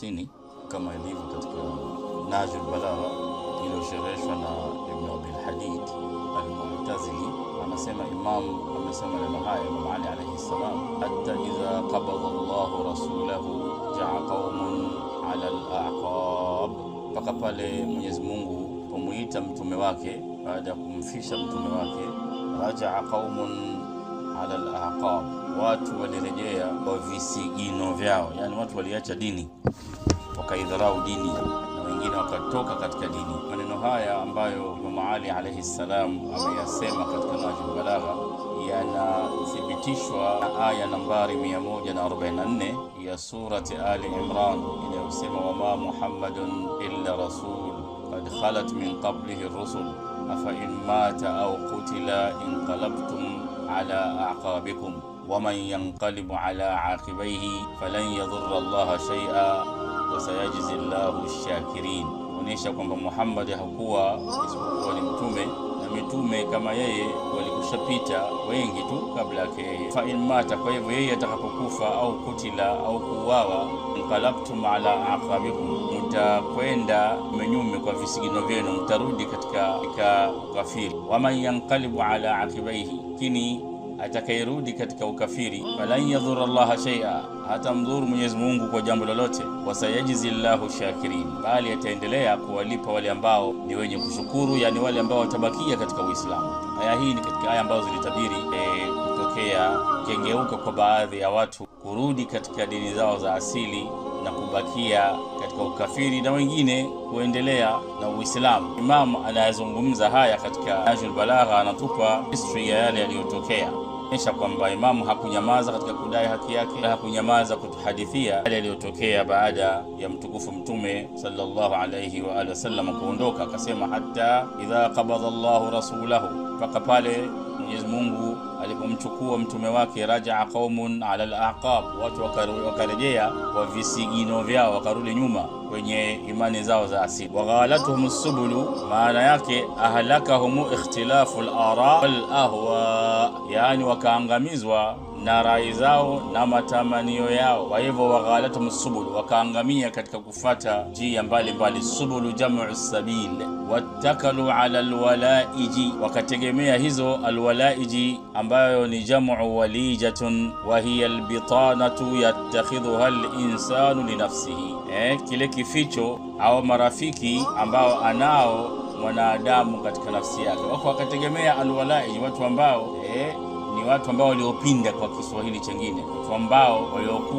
50 kama ilivyo katika Nahjul Balagha iliyoshereheshwa na Ibn Abi al-Hadid al-Mu'tazili. Anasema Imam amesema neno haya Imam Ali alayhi salam, hatta idha qabada Allahu rasulahu ja'a qaumun 'ala al-a'qab, mpaka pale Mwenyezi Mungu pomuita mtume wake baada ya kumfisha mtume wake, raja'a qaumun 'ala al-a'qab, watu walirejea kwa visigino vyao, yani watu waliacha dini wakaidharau dini na wengine wakatoka katika dini. Maneno haya ambayo Imam Ali alayhi salam ameyasema katika Nahjul Balagha yanathibitishwa na aya nambari 144 ya surati Ali Imran inayosema, wama Muhammadun illa rasul qad khalat min qablihi ar-rusul afa in mata aw qutila inqalabtum ala a'qabikum waman yanqalibu ala aqibaihi falan yadhurra Allah shay'a wasayajizi Allahu shakirin. Kuonyesha kwamba Muhammad hakuwa isipokuwa ni mtume, na mitume kama yeye walikushapita wengi tu kabla yake. Fa in mata, kwa hivyo yeye atakapokufa au kutila au kuuawa, inqalabtum ala aqabikum, mtakwenda menyume kwa visigino vyenu, mtarudi katika ukafiri. Waman yanqalibu ala aqibaihi, kini atakayerudi katika ukafiri, falan yadhurra Allah shay'a, hatamdhuru Mwenyezi Mungu kwa jambo lolote. Wasayajizi Allahu shakirin, bali ataendelea kuwalipa wale ambao ni wenye kushukuru, yani wale ambao watabakia katika Uislamu. Aya hii ni katika aya ambazo zilitabiri kutokea kengeuka kwa baadhi ya watu kurudi katika dini zao za asili na kubakia katika ukafiri, na wengine kuendelea na Uislamu. Imam anayazungumza haya katika Nahjul Balagha, anatupa history ya yale yaliyotokea, kisha kwamba Imamu hakunyamaza katika kudai haki yake, hakunyamaza kutuhadithia yale yaliyotokea baada ya mtukufu Mtume sallallahu alayhi wa alihi wasallam kuondoka. Akasema hatta idha qabada Allahu rasulahu, mpaka pale Mwenyezi Mungu alipomchukua mtume wake, raja'a qaumun 'ala al-a'qab, watu wakarejea kwa visigino vyao, wakarudi nyuma kwenye imani zao za asili. Waghalatuhum as-subulu, maana yake ahlakahum ikhtilafu al-ara wal ahwa, yani wakaangamizwa na rai zao na matamanio yao. Kwa hivyo waghalatuhum as-subulu, wakaangamia katika kufata njia mbalimbali. Subulu jam'u sabil, wattakalu 'ala al-walaiji, wakategemea hizo al-walaiji ambayo ni jam'u walijatun wa hiya al-bitanatu yattakhidhuha al-insanu li nafsihi, kile kificho au marafiki ambao anao mwanadamu katika nafsi yake. Wako wakategemea al-walaiji, watu ambao ni watu ambao waliopinda, kwa Kiswahili chengine, watu ambao waliokuwa